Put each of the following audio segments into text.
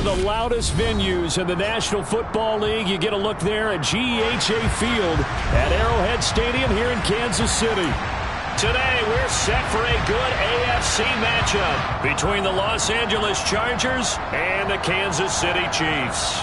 of the loudest venues in the National Football League. You get a look there at GEHA Field at Arrowhead Stadium here in Kansas City. Today, we're set for a good AFC matchup between the Los Angeles Chargers and the Kansas City Chiefs.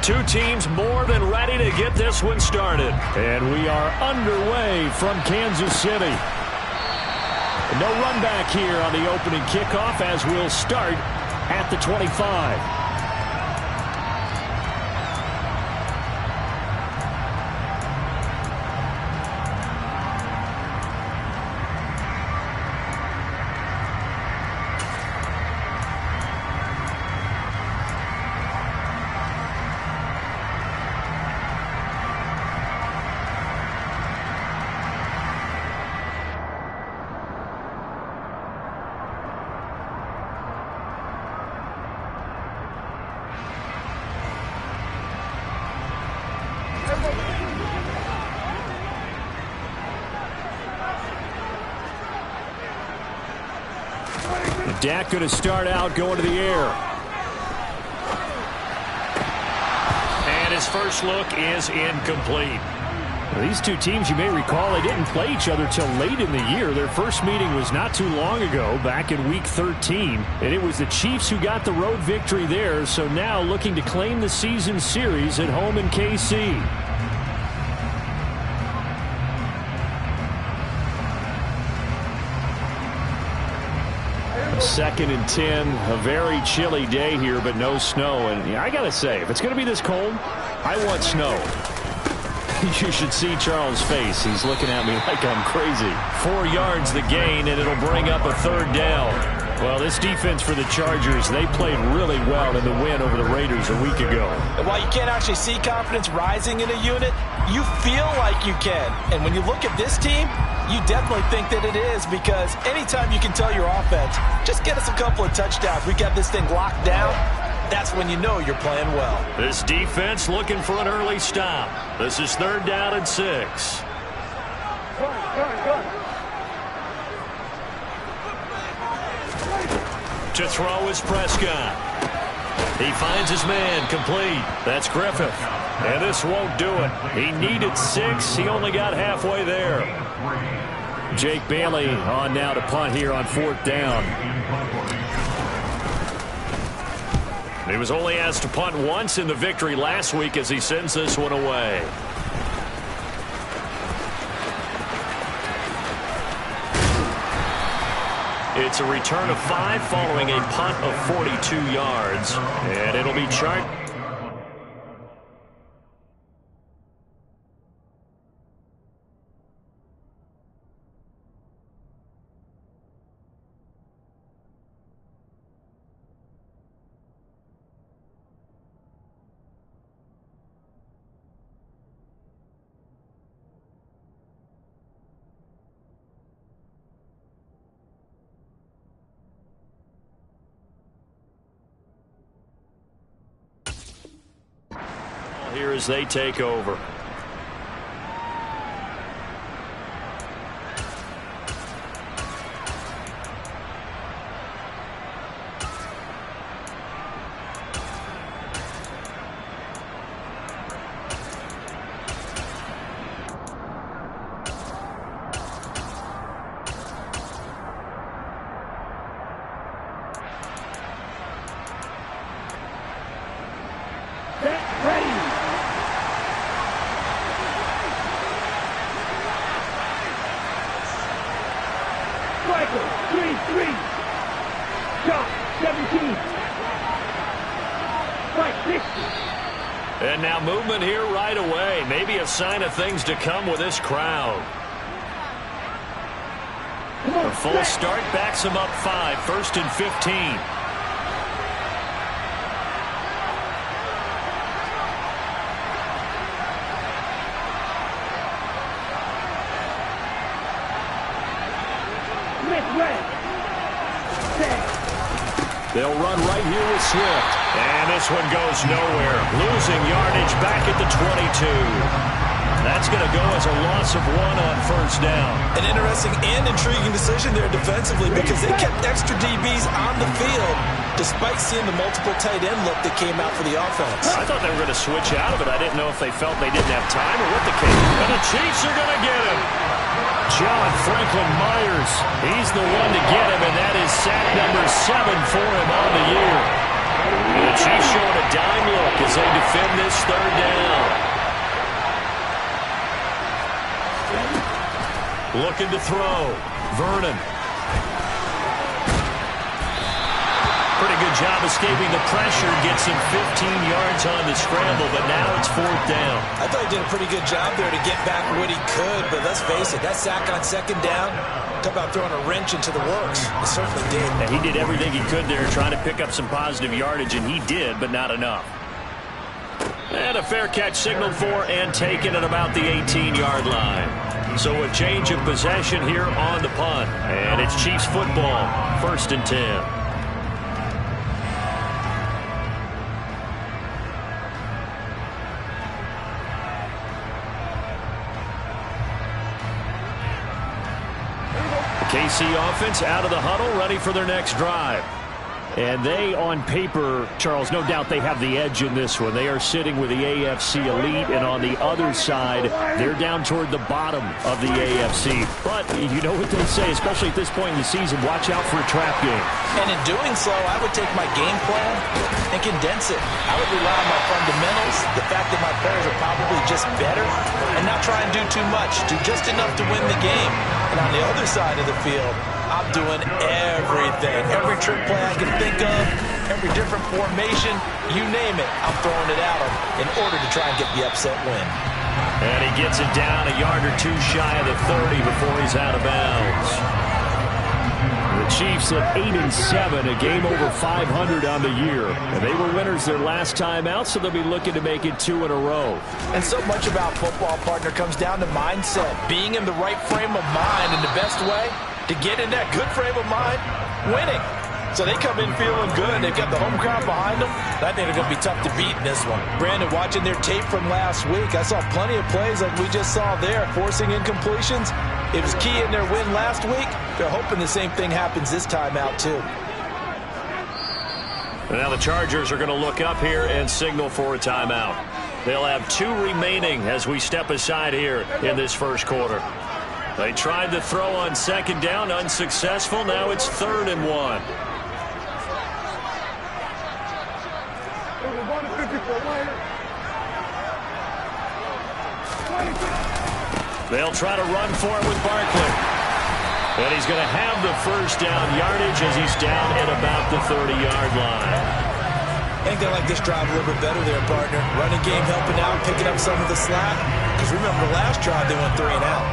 Two teams more than ready to get this one started. And we are underway from Kansas City. No run back here on the opening kickoff as we'll start at the 25. Dak going to start out going to the air. And his first look is incomplete. Well, these two teams, you may recall, they didn't play each other till late in the year. Their first meeting was not too long ago, back in Week 13. And it was the Chiefs who got the road victory there, so now looking to claim the season series at home in KC. Second and 10, a very chilly day here, but no snow. And I got to say, if it's going to be this cold, I want snow. You should see Charles' face. He's looking at me like I'm crazy. 4 yards the gain, and it'll bring up a third down. Well, this defense for the Chargers, they played really well in the win over the Raiders a week ago. And while you can't actually see confidence rising in a unit, you feel like you can. And when you look at this team, you definitely think that it is, because anytime you can tell your offense, just get us a couple of touchdowns, we got this thing locked down, that's when you know you're playing well. This defense looking for an early stop. This is 3rd down and 6. To throw is Prescott. He finds his man, complete. That's Griffith. And this won't do it. He needed 6. He only got halfway there. Jake Bailey on now to punt here on 4th down. He was only asked to punt once in the victory last week as he sends this one away. It's a return of 5 following a punt of 42 yards. And it'll be charged. Here as they take over. And now movement here right away. Maybe a sign of things to come with this crowd. A full start backs him up 5. 1st and 15. They'll run right here with Swift. And this one goes nowhere. Losing yardage back at the 22. That's going to go as a loss of 1 on first down. An interesting and intriguing decision there defensively because they kept extra DBs on the field despite seeing the multiple tight end look that came out for the offense. I thought they were going to switch out of it. I didn't know if they felt they didn't have time or what the case. And the Chiefs are going to get him. John Franklin Myers, he's the one to get him, and that is sack number 7 for him on the year. The Chiefs showing a dime look as they defend this third down. Looking to throw. Vernon. Pretty good job escaping the pressure. Gets him 15 yards on the scramble, but now it's 4th down. I thought he did a pretty good job there to get back what he could, but let's face it, that sack on 2nd down, talk about throwing a wrench into the works. It certainly did. And he did everything he could there trying to pick up some positive yardage, and he did, but not enough. And a fair catch signaled for and taken at about the 18-yard line. So a change of possession here on the punt. And it's Chiefs football, 1st and 10. The KC offense out of the huddle, ready for their next drive. And they, on paper, Charles, no doubt they have the edge in this one. They are sitting with the AFC elite, and on the other side, they're down toward the bottom of the AFC. But you know what they say, especially at this point in the season, watch out for a trap game. And in doing so, I would take my game plan and condense it. I would rely on my fundamentals, the fact that my players are probably just better, and not try and do too much, do just enough to win the game. And on the other side of the field, I'm doing everything. Every trick play I can think of, every different formation, you name it, I'm throwing it at him in order to try and get the upset win. And he gets it down a yard or two shy of the 30 before he's out of bounds. The Chiefs at 8-7, a game over 500 on the year. And they were winners their last time out, so they'll be looking to make it 2 in a row. And so much about football, partner, comes down to mindset. Being in the right frame of mind, and the best way to get in that good frame of mind, winning. So they come in feeling good. They've got the home crowd behind them. I think they're going to be tough to beat in this one. Brandon, watching their tape from last week, I saw plenty of plays like we just saw there, forcing incompletions. It was key in their win last week. They're hoping the same thing happens this time out, too. And now the Chargers are going to look up here and signal for a timeout. They'll have 2 remaining as we step aside here in this first quarter. They tried to throw on 2nd down, unsuccessful. Now it's 3rd and 1. They'll try to run for it with Barkley. And he's going to have the first down yardage as he's down at about the 30-yard line. I think they like this drive a little bit better there, partner. Running game helping out, picking up some of the slack. Because remember, the last drive they went 3 and out.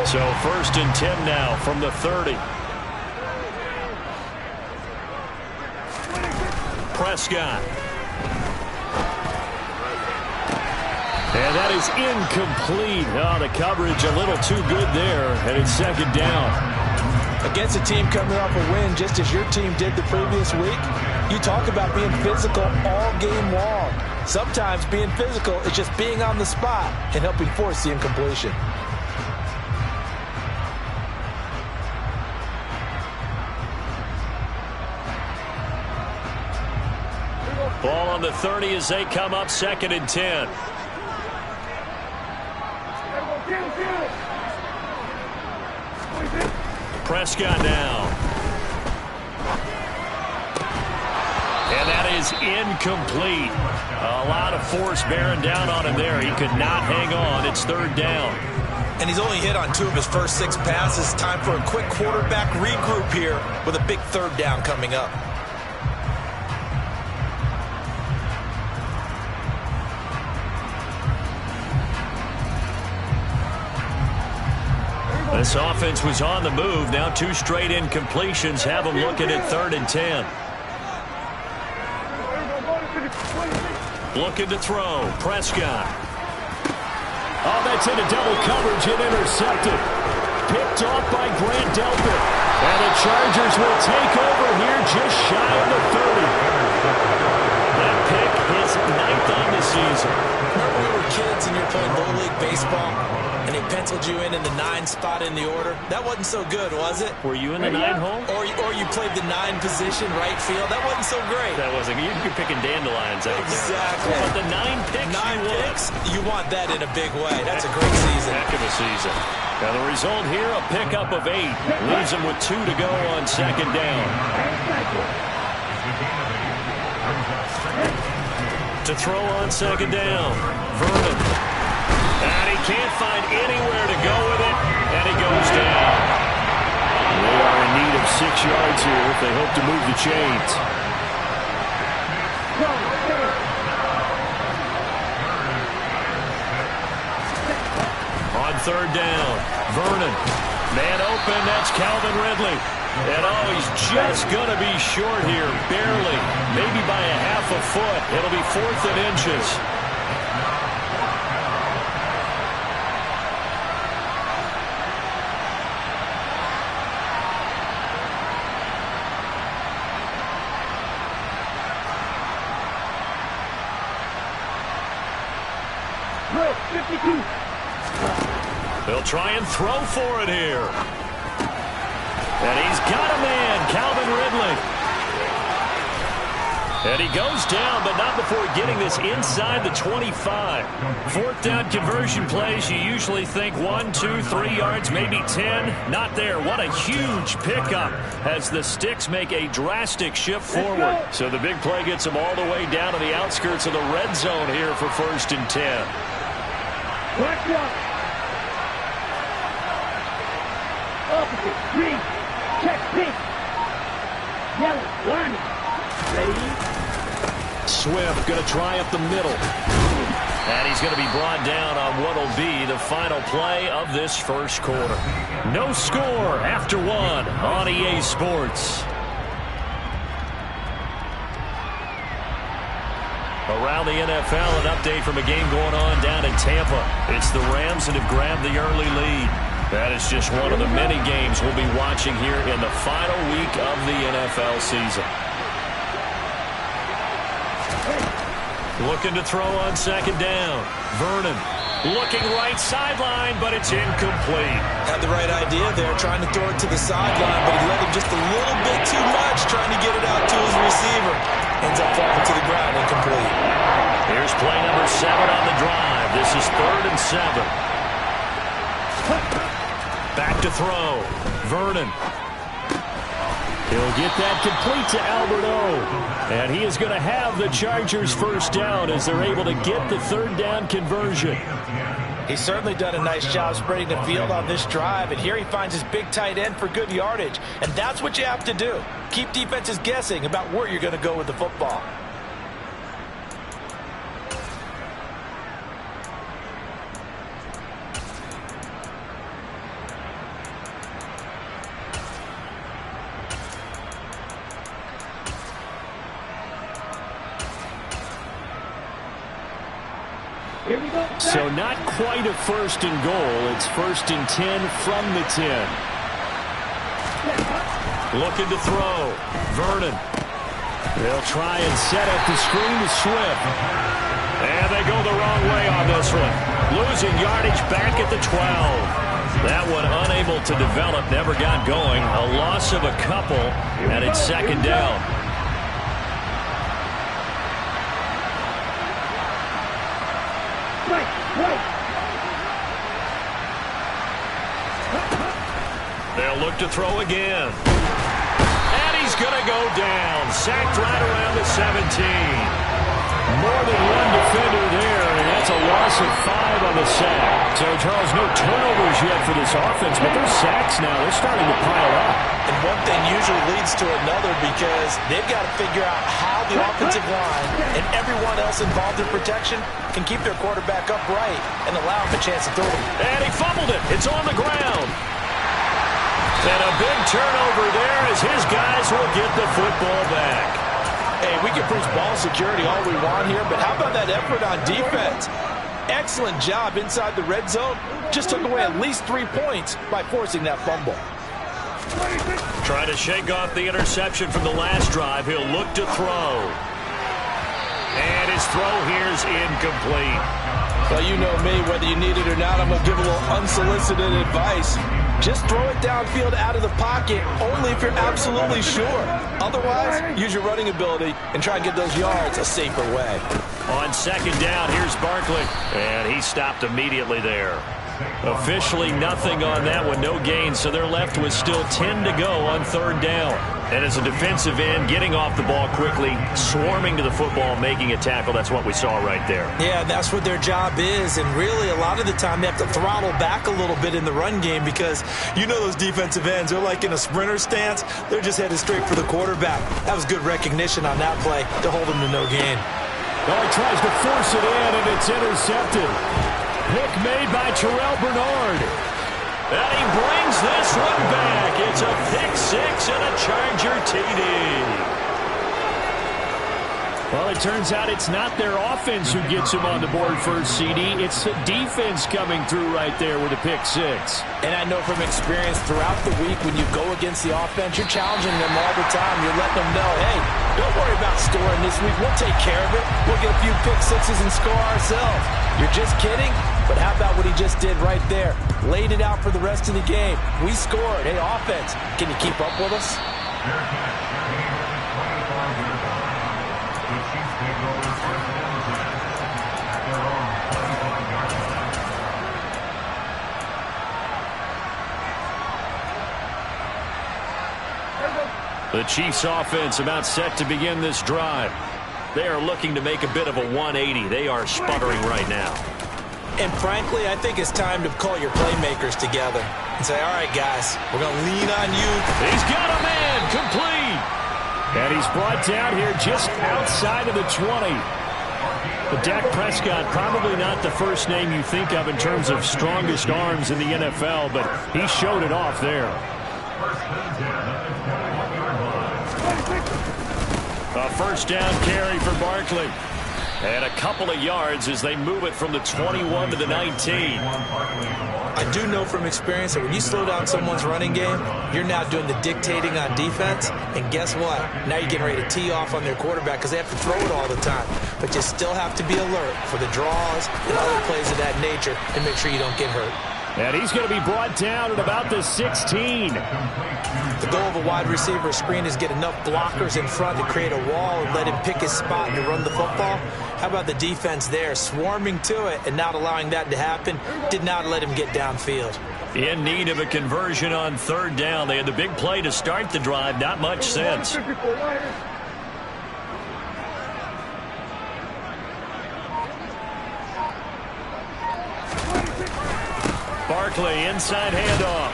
So 1st and 10 now from the 30. Prescott. And that is incomplete. Oh, the coverage a little too good there, and it's 2nd down. Against a team coming off a win just as your team did the previous week, you talk about being physical all game long. Sometimes being physical is just being on the spot and helping force the incompletion. Ball on the 30 as they come up 2nd and 10. Prescott now. And that is incomplete. A lot of force bearing down on him there. He could not hang on. It's 3rd down. And he's only hit on 2 of his first 6 passes. Time for a quick quarterback regroup here with a big 3rd down coming up. This offense was on the move. Now 2 straight incompletions have them looking at 3rd and 10. Looking to throw. Prescott. gets into double coverage and intercepted. Picked off by Grant Delpit. And the Chargers will take over here just shy of the 30. That pick is 9th on the season. Remember we were kids and you were playing Little League Baseball, and they penciled you in the 9 spot in the order? That wasn't so good, was it? Were you in the 9 hole? Or you played the 9 position, right field? That wasn't so great. That wasn't. You're picking dandelions out exactly. there. But the 9 picks, 9 picks, you want that in a big way. That's a great season. Heck of a season. Now the result here, a pickup of 8. Leaves him with 2 to go on 2nd down. To throw on 2nd down, Vernon. And he can't find anywhere to go with it, and he goes down. They are in need of 6 yards here if they hope to move the chains. On 3rd down, Vernon. Man open, that's Calvin Ridley. And he's just going to be short here, barely. Maybe by a half a foot. It'll be 4th and inches. They'll try and throw for it here. And he's got a man, Calvin Ridley. And he goes down, but not before getting this inside the 25. 4th down conversion plays, you usually think 1, 2, 3 yards, maybe 10. Not there. What a huge pickup as the Sticks make a drastic shift forward. So the big play gets them all the way down to the outskirts of the red zone here for 1st and 10. Opposite, green, check, pink, yellow, one, ready? Swift going to try up the middle. And he's going to be brought down on what will be the final play of this first quarter. No score after 1 on EA Sports. Around the NFL, an update from a game going on down in Tampa. It's the Rams that have grabbed the early lead. That is just one of the many games we'll be watching here in the final week of the NFL season. Looking to throw on 2nd down. Vernon looking right sideline, but it's incomplete. Had the right idea there, trying to throw it to the sideline, but he let him just a little bit too much, trying to get it out to his receiver. Ends up falling to the ground, incomplete. Here's play number 7 on the drive. This is 3rd and 7. Back to throw. Vernon. He'll get that complete to Albert O. And he is going to have the Chargers first down as they're able to get the 3rd down conversion. He's certainly done a nice job spreading the field on this drive, and here he finds his big tight end for good yardage. And that's what you have to do. Keep defenses guessing about where you're going to go with the football. So not quite a 1st and goal. It's 1st and 10 from the 10. Looking to throw. Vernon. They'll try and set up the screen to Swift. And they go the wrong way on this one. Losing yardage back at the 12. That one unable to develop, never got going. A loss of a couple, and it's 2nd down. They'll look to throw again. And he's going to go down. Sacked right around the 17. More than one defender there, and that's a loss of 5 on the sack. So, Charles, no turnovers yet for this offense, but those sacks now, they're starting to pile up. And one thing usually leads to another because they've got to figure out how the offensive line and everyone else involved in protection can keep their quarterback upright and allow him a chance to throw it. And he fumbled it. It's on the ground. And a big turnover there as his guys will get the football back. Hey, we can preach ball security all we want here, but how about that effort on defense? excellent job inside the red zone. Just took away at least 3 points by forcing that fumble. Trying to shake off the interception from the last drive. He'll look to throw. And his throw here's incomplete. Well, you know me, whether you need it or not, I'm going to give a little unsolicited advice. Just throw it downfield out of the pocket, only if you're absolutely sure. Otherwise, use your running ability and try and get those yards a safer way. On second down, here's Barkley. And he stopped immediately there. Officially nothing on that one, no gain, so they're left with still 10 to go on third down. And as a defensive end, getting off the ball quickly, swarming to the football, making a tackle, that's what we saw right there. Yeah, that's what their job is, and really a lot of the time they have to throttle back a little bit in the run game because you know those defensive ends, they're like in a sprinter stance, they're just headed straight for the quarterback. That was good recognition on that play to hold him to no gain. Oh, he tries to force it in, and it's intercepted. Pick made by Terrell Bernard. And he brings this one back. It's a pick six and a Charger TD. Well, it turns out it's not their offense who gets him on the board first, CD. It's the defense coming through right there with a pick six. And I know from experience throughout the week when you go against the offense, you're challenging them all the time. You're letting them know, hey, don't worry about scoring this week. We'll take care of it. We'll get a few pick sixes and score ourselves. You're just kidding? But how about what he just did right there? Laid it out for the rest of the game. We scored. Hey, offense, can you keep up with us? The Chiefs offense about set to begin this drive. They are looking to make a bit of a 180. They are sputtering right now. And frankly, I think it's time to call your playmakers together and say, all right, guys, we're going to lean on you. He's got a man complete. And he's brought down here just outside of the 20. But Dak Prescott, probably not the first name you think of in terms of strongest arms in the NFL, but he showed it off there. A first down carry for Barkley. And a couple of yards as they move it from the 21 to the 19. I do know from experience that when you slow down someone's running game, you're now doing the dictating on defense. And guess what? Now you're getting ready to tee off on their quarterback because they have to throw it all the time. But you still have to be alert for the draws and other plays of that nature and make sure you don't get hurt. And he's going to be brought down at about the 16. The goal of a wide receiver screen is get enough blockers in front to create a wall and let him pick his spot to run the football. How about the defense there, swarming to it and not allowing that to happen? Did not let him get downfield. In need of a conversion on third down. They had the big play to start the drive. Not much sense. Barkley, inside handoff.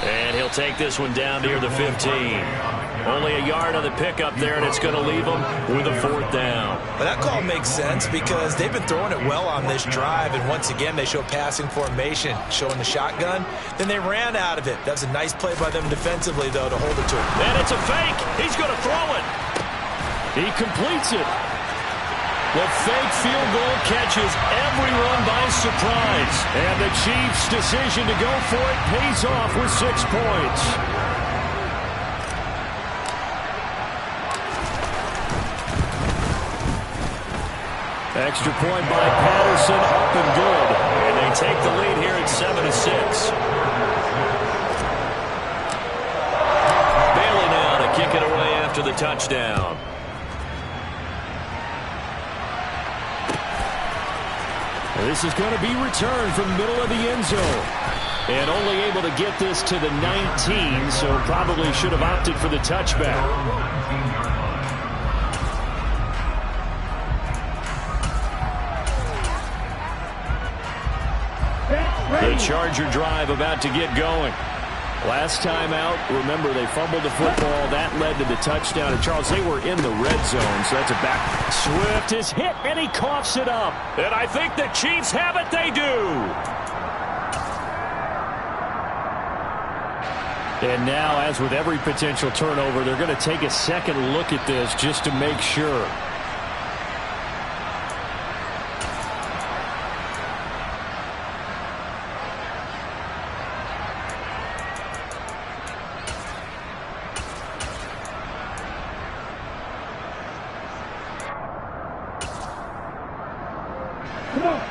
And he'll take this one down near the 15. Only a yard on the pickup there, and it's going to leave them with a fourth down. Well, that call makes sense because they've been throwing it well on this drive, and once again, they show passing formation, showing the shotgun. Then they ran out of it. That was a nice play by them defensively, though, to hold it to him. And it's a fake. He's going to throw it. He completes it. The fake field goal catches everyone by surprise. And the Chiefs' decision to go for it pays off with 6 points. Extra point by Patterson, up and good. And they take the lead here at 7-6. Bailey now to kick it away after the touchdown. This is going to be returned from the middle of the end zone. And only able to get this to the 19, so probably should have opted for the touchback. The Charger drive about to get going. Last time out, remember, they fumbled the football. That led to the touchdown. And, Charles, they were in the red zone, so that's a back. Swift is hit, and he coughs it up. And I think the Chiefs have it. They do. And now, as with every potential turnover, they're going to take a second look at this just to make sure.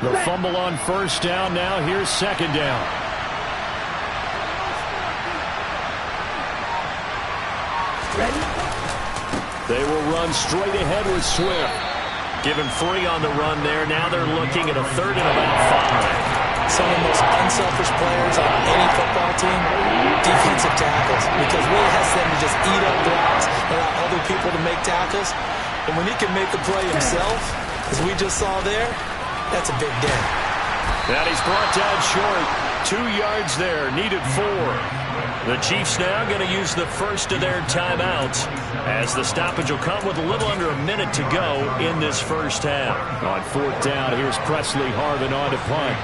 The fumble on first down. Now here's second down. Ready? They will run straight ahead with Swift. Given free on the run there. Now they're looking at a 3rd and about 5. Some of the most unselfish players on any football team, defensive tackles, because Will has them to just eat up blocks, allow other people to make tackles. And when he can make a play himself, as we just saw there, that's a big day. And he's brought down short. 2 yards there, needed 4. The Chiefs now going to use the first of their timeouts, as the stoppage will come with a little under a minute to go in this first half. On 4th down, here's Presley Harvin on to punt.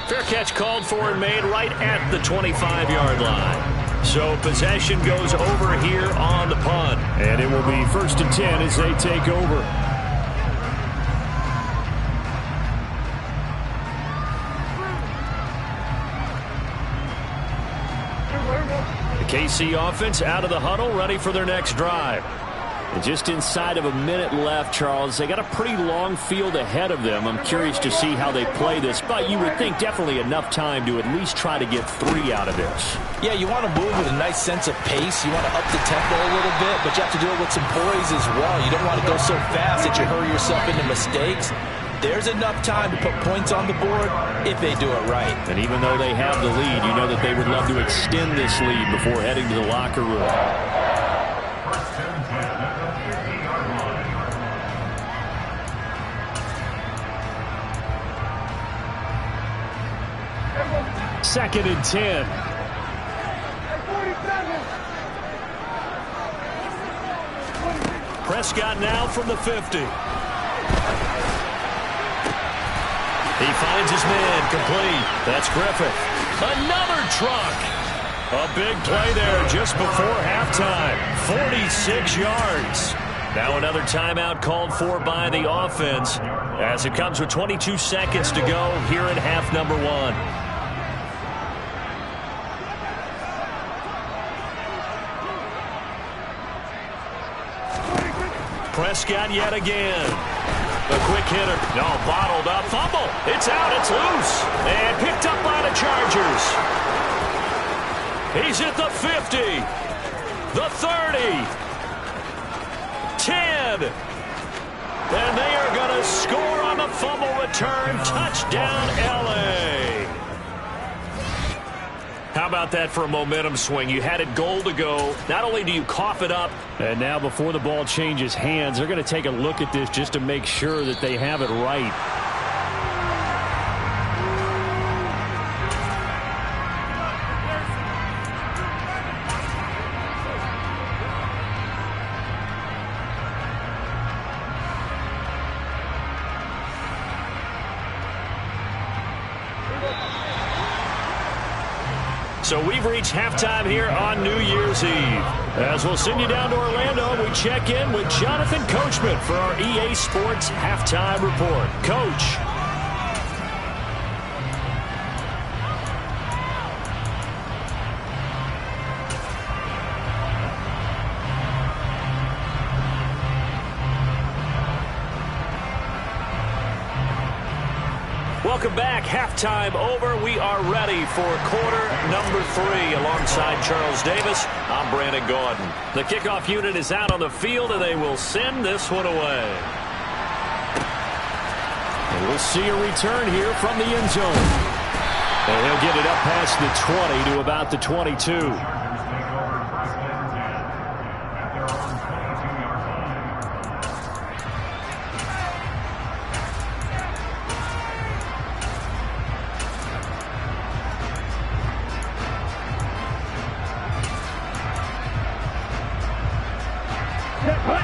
Fair catch called for and made right at the 25-yard line. So possession goes over here on the punt. And it will be 1st and 10 as they take over. The KC offense out of the huddle, ready for their next drive. And just inside of a minute left, Charles. They got a pretty long field ahead of them. I'm curious to see how they play this, but you would think definitely enough time to at least try to get 3 out of this. Yeah, you want to move with a nice sense of pace. You want to up the tempo a little bit, but you have to do it with some poise as well. You don't want to go so fast that you hurry yourself into mistakes. There's enough time to put points on the board if they do it right. And even though they have the lead, you know that they would love to extend this lead before heading to the locker room. Second and 10. Prescott now from the 50. He finds his man, complete. That's Griffith. Another truck. A big play there just before halftime. 46 yards. Now another timeout called for by the offense, as it comes with 22 seconds to go here in half number 1. Prescott yet again. A quick hitter. No, bottled up. Fumble. It's out. It's loose. And picked up by the Chargers. He's at the 50. The 30. 10. And they are going to score on the fumble return. Touchdown, L.A. How about that for a momentum swing? You had it goal to go. Not only do you cough it up, and now before the ball changes hands, they're going to take a look at this just to make sure that they have it right. So we've reached halftime here on New Year's Eve. As we'll send you down to Orlando, we check in with Jonathan Coachman for our EA Sports Halftime Report. Coach. Welcome back. Halftime over. We are ready for quarter number 3 alongside Charles Davis. I'm Brandon Gordon. The kickoff unit is out on the field, and they will send this one away. And we'll see a return here from the end zone. And he'll get it up past the 20 to about the 22.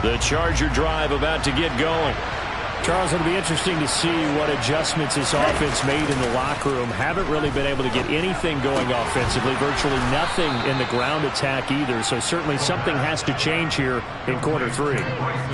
The Charger drive about to get going. Charles, it'll be interesting to see what adjustments this offense made in the locker room. Haven't really been able to get anything going offensively, virtually nothing in the ground attack either. So certainly something has to change here in quarter 3.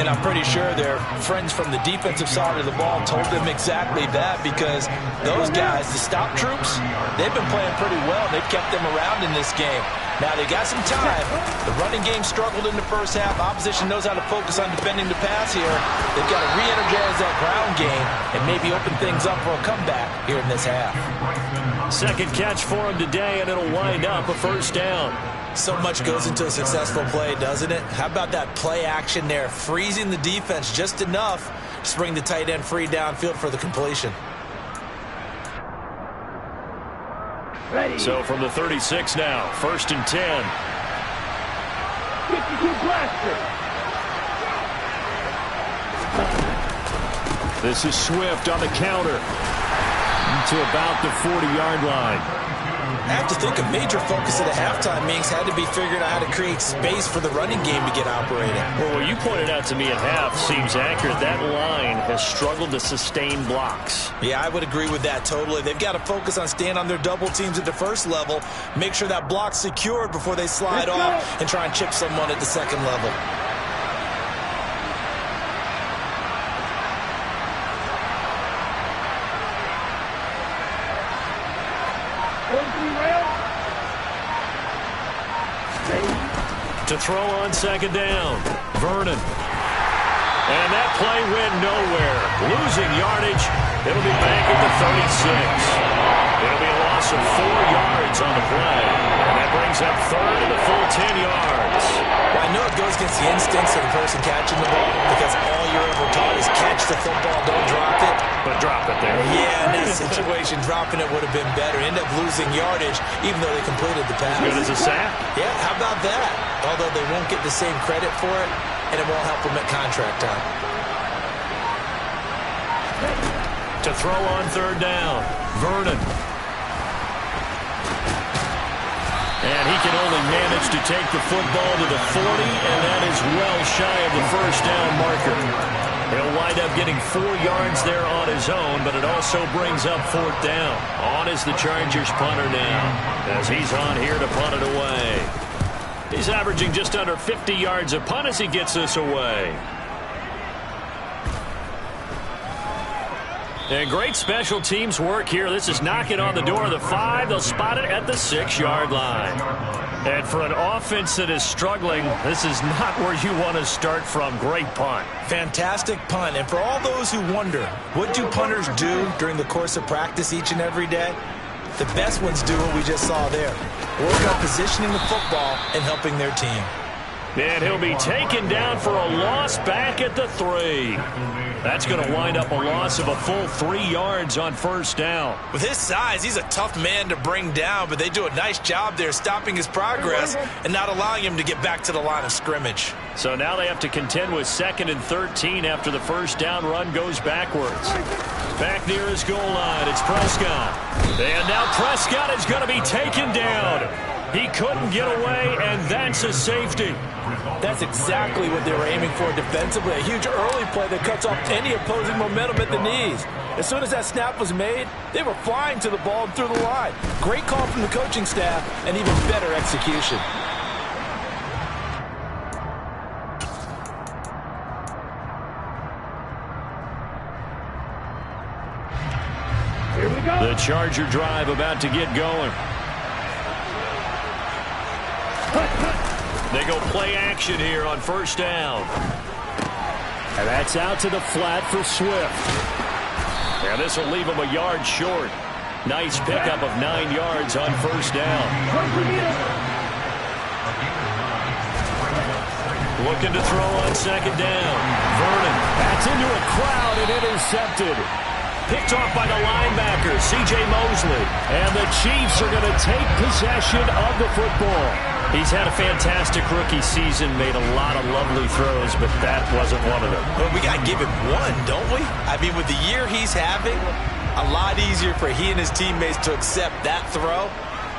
And I'm pretty sure their friends from the defensive side of the ball told them exactly that, because those guys, the stop troops, they've been playing pretty well. They've kept them around in this game. Now, they got some time. The running game struggled in the first half. Opposition knows how to focus on defending the pass here. They've got to re-energize that ground game and maybe open things up for a comeback here in this half. Second catch for him today, and it'll wind up a first down. So much goes into a successful play, doesn't it? How about that play action there, freezing the defense just enough to bring the tight end free downfield for the completion. Ready. So from the 36 now, 1st and 10. 52 blaster. This is Swift on the counter to about the 40-yard line. I have to think a major focus of the halftime meetings had to be figuring out how to create space for the running game to get operating. Well, what you pointed out to me at half seems accurate. That line has struggled to sustain blocks. Yeah, I would agree with that totally. They've got to focus on staying on their double teams at the first level, make sure that block's secured before they slide off and try and chip someone at the second level. To throw on second down, Vernon. And that play went nowhere. Losing yardage. It'll be back at the 36. It'll be a loss of 4 yards on the play. And that brings up third and a full 10 yards. Well, I know it goes against the instincts of the person catching the ball, because all you're ever taught is catch the football, don't drop it. But drop it there. Yeah, in that situation, dropping it would have been better. End up losing yardage, even though they completed the pass. Good as a sack. Yeah, how about that? Although they won't get the same credit for it, and it won't help them at contract time. To throw on third down, Vernon. And he can only manage to take the football to the 40, and that is well shy of the first down marker. He'll wind up getting 4 yards there on his own, but it also brings up 4th down. On is the Chargers punter now, as he's on here to punt it away. He's averaging just under 50 yards a punt as he gets this away. And great special teams work here. This is knocking on the door of the 5. They'll spot it at the 6-yard line. And for an offense that is struggling, this is not where you want to start from. Great punt. Fantastic punt. And for all those who wonder, what do punters do during the course of practice each and every day? The best ones do what we just saw there. Work on positioning the football and helping their team. And he'll be taken down for a loss back at the 3. That's going to wind up a loss of a full 3 yards on first down. With his size, he's a tough man to bring down, but they do a nice job there stopping his progress and not allowing him to get back to the line of scrimmage. So now they have to contend with 2nd and 13 after the first down run goes backwards. Back near his goal line, it's Prescott. And now Prescott is going to be taken down. He couldn't get away, and that's a safety. That's exactly what they were aiming for defensively. A huge early play that cuts off any opposing momentum at the knees. As soon as that snap was made, they were flying to the ball and through the line. Great call from the coaching staff, and even better execution. Here we go. The Charger drive about to get going. They go play action here on first down. And that's out to the flat for Swift. And this will leave him a yard short. Nice pickup of 9 yards on first down. Looking to throw on second down. Vernon. That's into a crowd and intercepted. Picked off by the linebacker, C.J. Mosley. And the Chiefs are going to take possession of the football. He's had a fantastic rookie season, made a lot of lovely throws, but that wasn't one of them. But we got to give him one, don't we? I mean, with the year he's having, a lot easier for he and his teammates to accept that throw,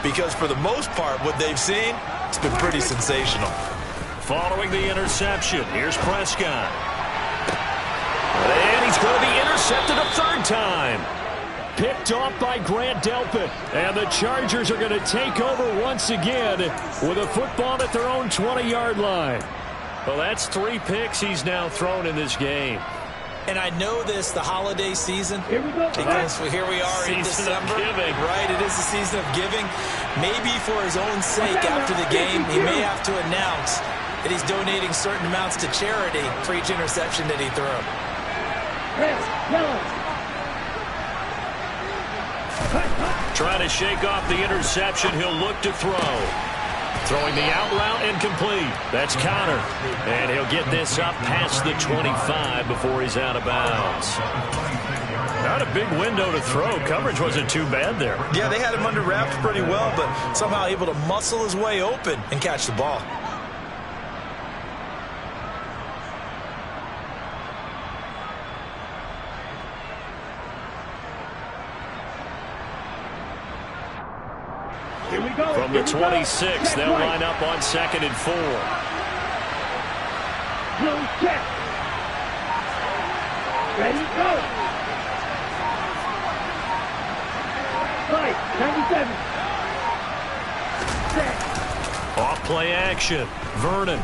because for the most part, what they've seen, it's been pretty sensational. Following the interception, here's Prescott. And he's going to be intercepted a third time. Picked off by Grant Delpit. And the Chargers are going to take over once again with a football at their own 20-yard line. Well, that's 3 picks he's now thrown in this game. And I know this, the holiday season, Here we go. because here we are in Season of December. giving. Right, it is the season of giving. Maybe for his own sake after the game, he may have to announce that he's donating certain amounts to charity for each interception that he threw. Red, yellow. Trying to shake off the interception. He'll look to throw. Throwing the out route incomplete. That's Connor. And he'll get this up past the 25 before he's out of bounds. Not a big window to throw. Coverage wasn't too bad there. Yeah, they had him under wraps pretty well, but somehow able to muscle his way open and catch the ball. Here we go. From the 26, they'll line up on 2nd and 4. Blue check. Ready, go. Right, 97. Set. Off play action. Vernon.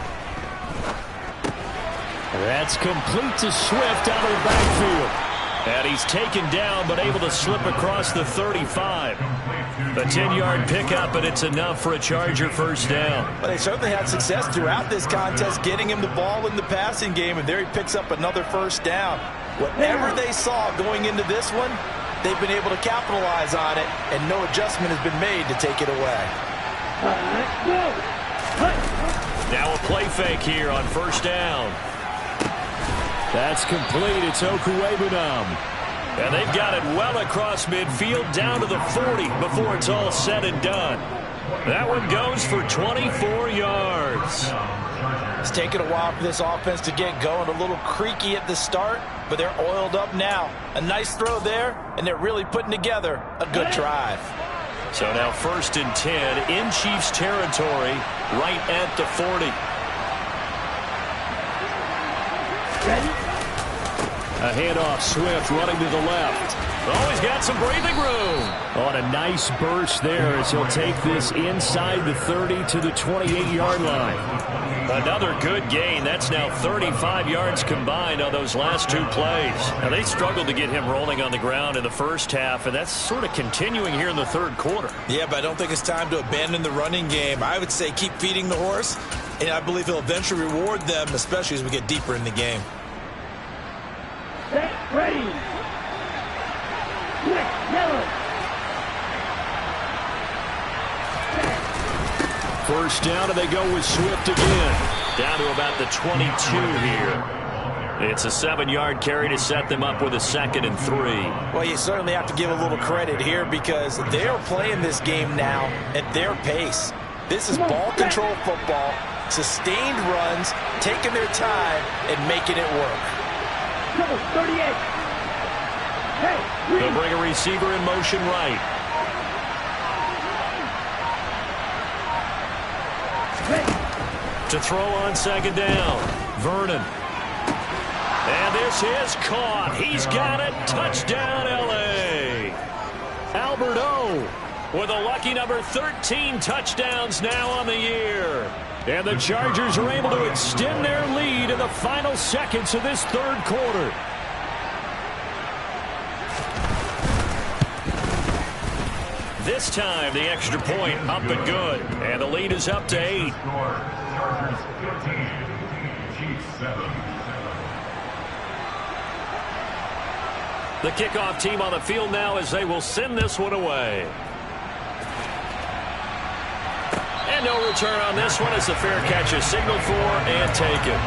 That's complete to Swift out of the backfield. And he's taken down, but able to slip across the 35. A 10-yard pickup, and it's enough for a Charger first down. Well, they certainly had success throughout this contest getting him the ball in the passing game, and there he picks up another first down. Whatever they saw going into this one, they've been able to capitalize on it, and no adjustment has been made to take it away. Go. Now a play fake here on first down. That's complete. It's Okuwebunam. And they've got it well across midfield down to the 40 before it's all said and done. That one goes for 24 yards. It's taken a while for this offense to get going. A little creaky at the start, but they're oiled up now. A nice throw there, and they're really putting together a good drive. So now 1st and 10 in Chiefs territory right at the 40. Ready. A handoff, Swift running to the left. Oh, he's got some breathing room. On a nice burst there as he'll take this inside the 30 to the 28-yard line. Another good gain. That's now 35 yards combined on those last 2 plays. Now, they struggled to get him rolling on the ground in the first half, and that's sort of continuing here in the 3rd quarter. Yeah, but I don't think it's time to abandon the running game. I would say keep feeding the horse, and I believe he'll eventually reward them, especially as we get deeper in the game. Set. Ready. Red, yellow. First down, and they go with Swift again. Down to about the 22 here. It's a 7-yard carry to set them up with a 2nd and 3. Well, you certainly have to give a little credit here because they're playing this game now at their pace. This is ball control football, sustained runs, taking their time, and making it work. Number 38. Hey, They'll bring a receiver in motion right. To throw on 2nd down. Vernon. And this is caught. He's got it. Touchdown, L.A. Albert O with a lucky number 13 touchdowns now on the year. And the Chargers are able to extend their lead in the final seconds of this 3rd quarter. This time, the extra point up and good. And the lead is up to 8. Chargers 15, Chiefs 7. The kickoff team on the field now as they will send this one away. And no return on this one as the fair catch is signaled for and taken.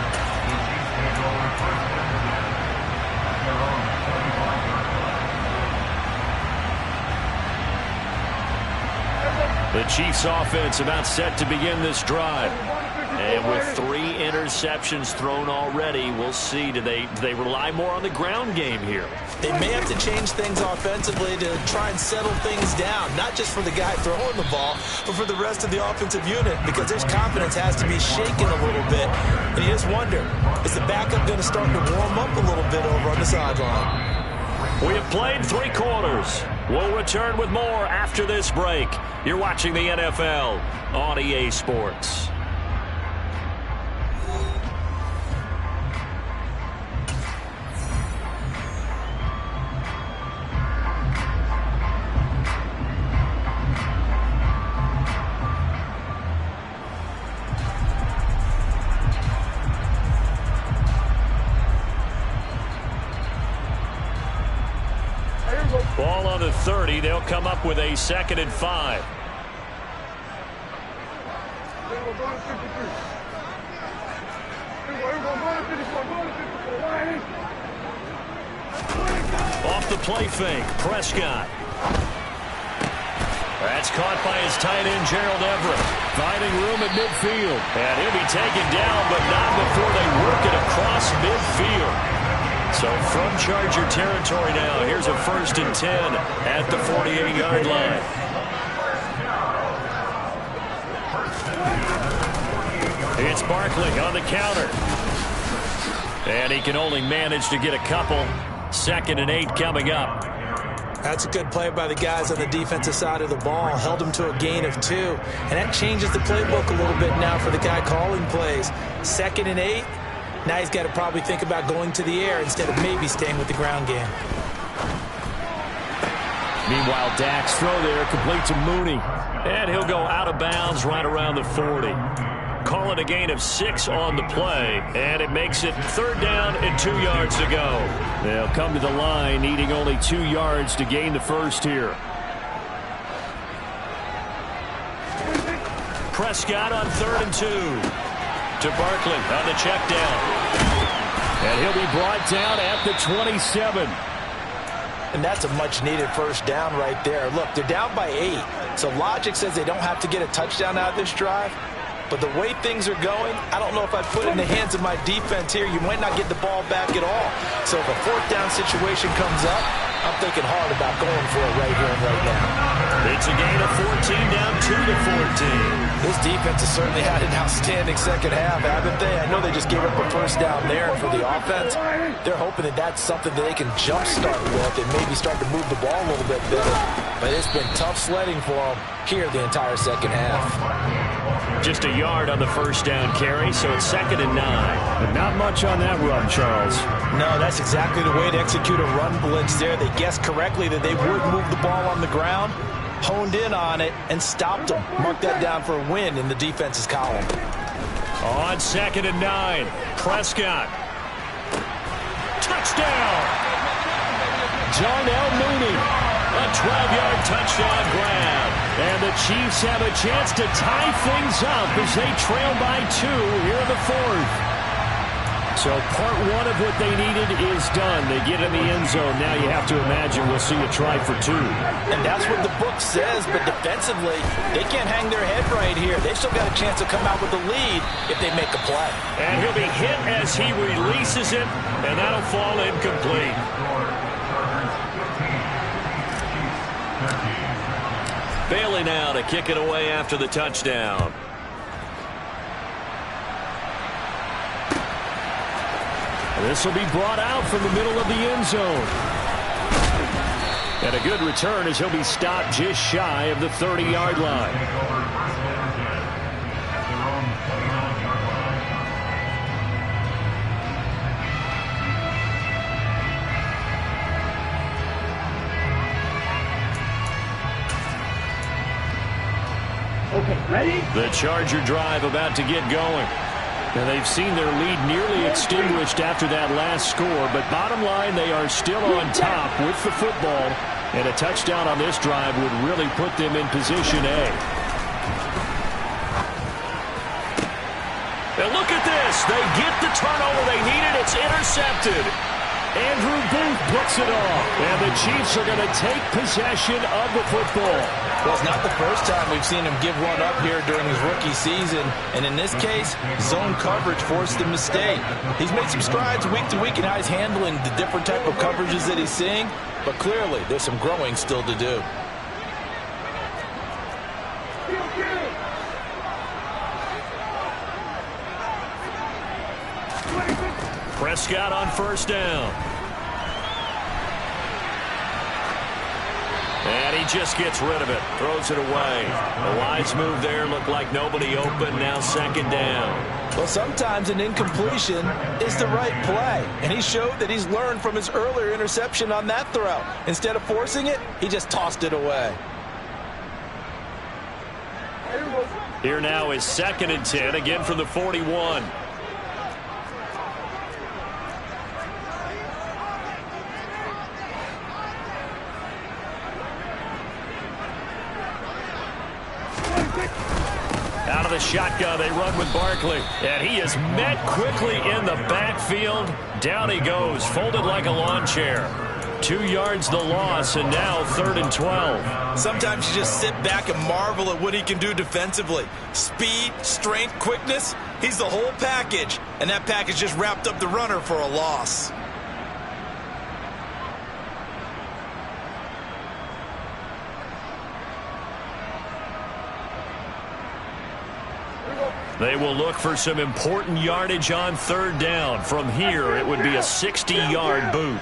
The Chiefs offense about set to begin this drive. And with 3 interceptions thrown already, we'll see. Do they rely more on the ground game here? They may have to change things offensively to try and settle things down, not just for the guy throwing the ball, but for the rest of the offensive unit, because their confidence has to be shaken a little bit. And you just wonder, is the backup going to start to warm up a little bit over on the sideline? We have played 3 quarters. We'll return with more after this break. You're watching the NFL on EA Sports. Ball on the 30. They'll come up with a 2nd and 5. Off the play fake, Prescott. That's caught by his tight end, Gerald Everett. Finding room at midfield. And he'll be taken down, but not before they work it across midfield. So from Charger territory now, here's a 1st and 10 at the 48-yard line. It's Barkley on the counter. And he can only manage to get a couple. 2nd and 8 coming up. That's a good play by the guys on the defensive side of the ball. Held him to a gain of 2. And that changes the playbook a little bit now for the guy calling plays. 2nd and 8. Now he's got to probably think about going to the air instead of maybe staying with the ground game. Meanwhile, Dak's throw there complete to Mooney. And he'll go out of bounds right around the 40. Call it a gain of 6 on the play. And it makes it 3rd down and 2 yards to go. They'll come to the line needing only 2 yards to gain the first here. Prescott on 3rd and 2. To Barkley on the check down. And he'll be brought down at the 27. And that's a much-needed 1st down right there. Look, they're down by 8. So logic says they don't have to get a touchdown out of this drive. But the way things are going, I don't know if I'd put it in the hands of my defense here. You might not get the ball back at all. So if a 4th down situation comes up, I'm thinking hard about going for it right here and right now. It's a gain of 14, down 2 to 14. This defense has certainly had an outstanding 2nd half, haven't they? I know they just gave up a 1st down there, and for the offense, they're hoping that that's something that they can jumpstart with and maybe start to move the ball a little bit better. But it's been tough sledding for them here the entire 2nd half. Just a yard on the 1st down carry, so it's 2nd and 9. But not much on that run, Charles. No, that's exactly the way to execute a run blitz there. They guessed correctly that they would move the ball on the ground, honed in on it, and stopped them. Mark that down for a win in the defense's column. On 2nd and 9, Prescott. Touchdown! Jarnell Mooney. A 12-yard touchdown grab. And the Chiefs have a chance to tie things up as they trail by 2 here in the 4th. So part 1 of what they needed is done. They get in the end zone. Now you have to imagine we'll see a try for 2. And that's what the book says, but defensively, they can't hang their head right here. They've still got a chance to come out with the lead if they make a play. And he'll be hit as he releases it, and that'll fall incomplete. Bailey now to kick it away after the touchdown. This will be brought out from the middle of the end zone. And a good return as he'll be stopped just shy of the 30-yard line. Okay, ready? The Charger drive about to get going. And they've seen their lead nearly extinguished after that last score. But bottom line, they are still on top with the football. And a touchdown on this drive would really put them in position A. And look at this. They get the turnover they needed. It's intercepted. Andrew Booth puts it off. And the Chiefs are going to take possession of the football. Well, it's not the first time we've seen him give one up here during his rookie season. And in this case, zone coverage forced the mistake. He's made some strides week to week in how he's handling the different type of coverages that he's seeing. But clearly, there's some growing still to do. Prescott on first down. And he just gets rid of it. Throws it away. A wise move there. Looked like nobody open. Now second down. Well, sometimes an incompletion is the right play. And he showed that he's learned from his earlier interception on that throw. Instead of forcing it, he just tossed it away. Here now is 2nd and 10. Again from the 41. Out of the shotgun, they run with Barkley. And he is met quickly in the backfield. Down he goes, folded like a lawn chair. 2 yards the loss, and now 3rd and 12. Sometimes you just sit back and marvel at what he can do defensively. Speed, strength, quickness, he's the whole package. And that package just wrapped up the runner for a loss. They will look for some important yardage on 3rd down. From here, it would be a 60-yard boot.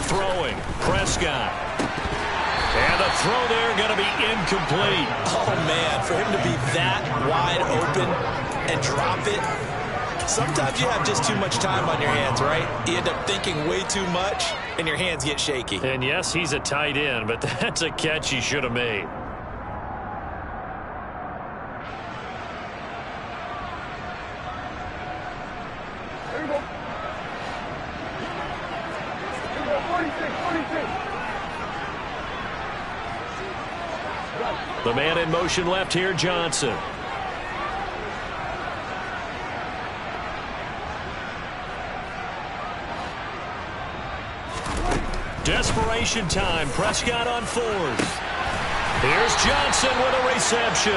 Throwing, Prescott. And the throw there going to be incomplete. Oh, man, for him to be that wide open and drop it. Sometimes you have just too much time on your hands, right? You end up thinking way too much, and your hands get shaky. And yes, he's a tight end, but that's a catch he should have made. The man in motion left here, Johnson. Desperation time. Prescott on 4th. Here's Johnson with a reception.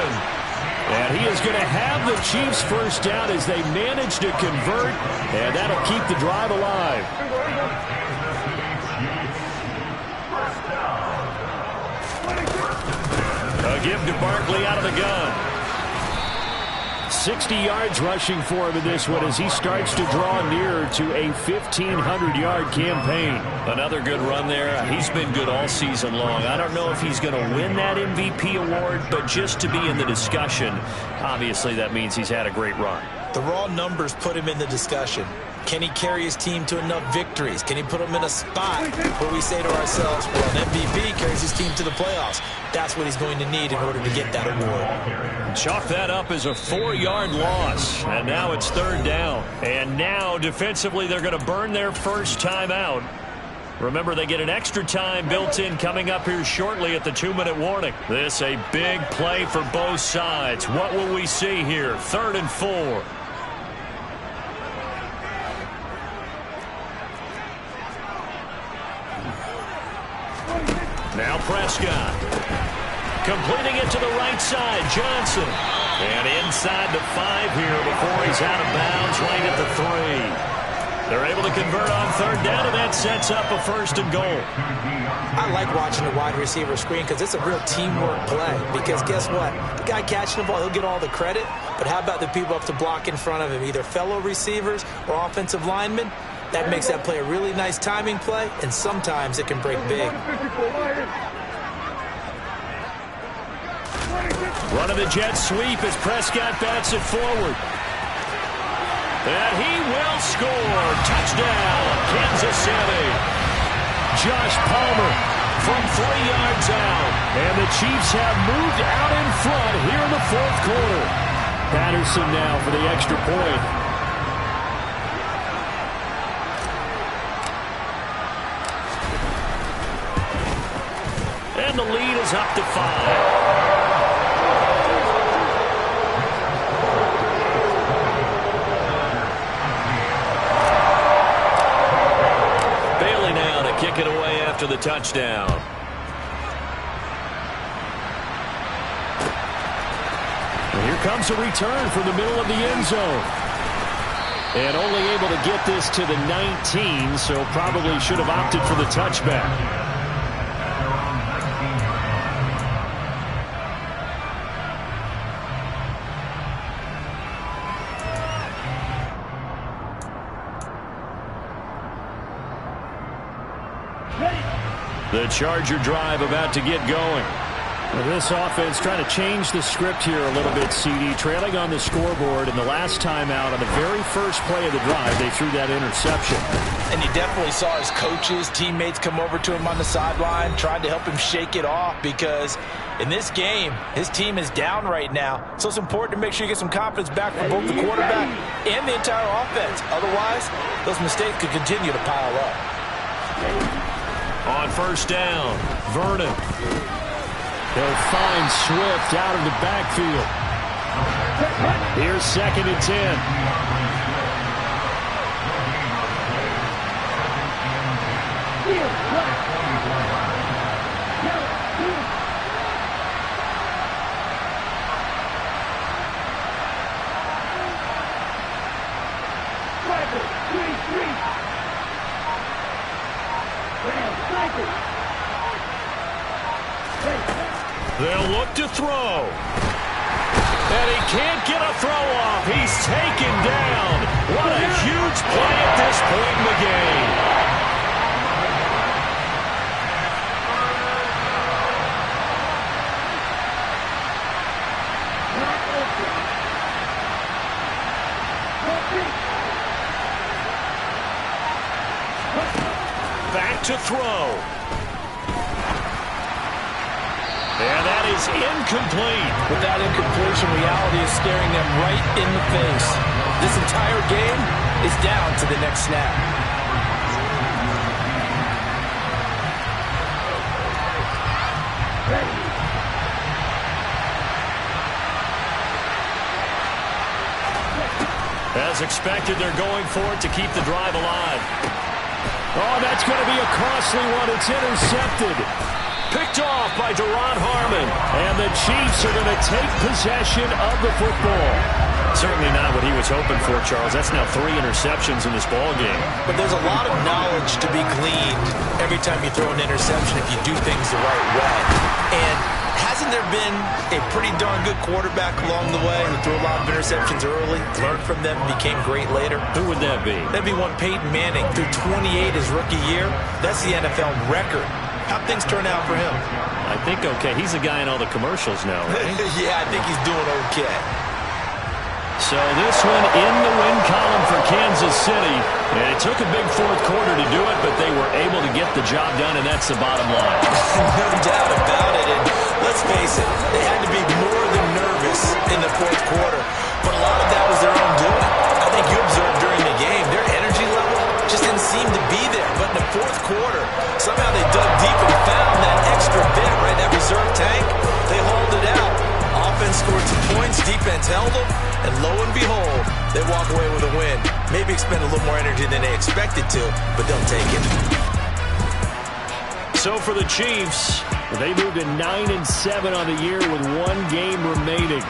And he is going to have the Chiefs first down as they manage to convert, and that'll keep the drive alive. A give to Barkley out of the gun. 60 yards rushing for him in this one as he starts to draw nearer to a 1,500-yard campaign. Another good run there. He's been good all season long. I don't know if he's going to win that MVP award, but just to be in the discussion, obviously that means he's had a great run. The raw numbers put him in the discussion. Can he carry his team to enough victories? Can he put them in a spot where we say to ourselves, well, an MVP carries his team to the playoffs. That's what he's going to need in order to get that award. Chalk that up as a 4-yard loss. And now it's 3rd down. And now defensively they're going to burn their first time out. Remember, they get an extra time built in coming up here shortly at the 2-minute warning. This a big play for both sides. What will we see here? 3rd and 4. Now Prescott. Completing it to the right side, Johnson. And inside the 5 here before he's out of bounds right at the 3. They're able to convert on 3rd down, and that sets up a 1st and goal. I like watching the wide receiver screen because it's a real teamwork play. Because guess what? The guy catching the ball, he'll get all the credit. But how about the people up to block in front of him, either fellow receivers or offensive linemen? That makes that play a really nice timing play, and sometimes it can break big. Running the jet sweep as Prescott bats it forward. And he will score. Touchdown, Kansas City. Josh Palmer from 3 yards out. And the Chiefs have moved out in front here in the 4th quarter. Patterson now for the extra point. And the lead is up to 5. kick it away after the touchdown. And here comes a return from the middle of the end zone. And only able to get this to the 19, so probably should have opted for the touchback. The Charger drive about to get going. Well, this offense trying to change the script here a little bit, CD. Trailing on the scoreboard, and the last time out on the very first play of the drive, they threw that interception. And you definitely saw his coaches, teammates come over to him on the sideline, tried to help him shake it off because in this game, his team is down right now. So it's important to make sure you get some confidence back for both the quarterback and the entire offense. Otherwise, those mistakes could continue to pile up. On first down, Vernon. They'll find Swift out of the backfield. Here's 2nd and 10. They'll look to throw. And he can't get a throw off. He's taken down. What a huge play at this point in the game. Back to throw. And that is incomplete. With that incompletion, reality is staring them right in the face. This entire game is down to the next snap. As expected, they're going for it to keep the drive alive. Oh, that's going to be a costly one. It's intercepted. Picked off by Deron Harmon. And the Chiefs are going to take possession of the football. Certainly not what he was hoping for, Charles. That's now 3 interceptions in this ball game. But there's a lot of knowledge to be gleaned every time you throw an interception if you do things the right way. And hasn't there been a pretty darn good quarterback along the way who threw a lot of interceptions early, learned from them, became great later? Who would that be? That'd be one Peyton Manning. Threw 28 his rookie year. That's the NFL record. How'd things turn out for him? I think okay. He's a guy in all the commercials now, right? Yeah, I think he's doing okay. So this one in the win column for Kansas City. And it took a big fourth quarter to do it, but they were able to get the job done, and that's the bottom line. No doubt about it. And let's face it, they had to be more than nervous in the fourth quarter. But a lot of that was their own doing. I think you observed during the game, their energy level just didn't seem to be there. But in the fourth quarter, somehow they dug deep and found that extra bit, right, that reserve tank. They hauled it out. Offense scored some points, defense held them, and lo and behold, they walk away with a win. Maybe expend a little more energy than they expected to, but they'll take it. So for the Chiefs, they moved to 9-7 on the year with 1 game remaining.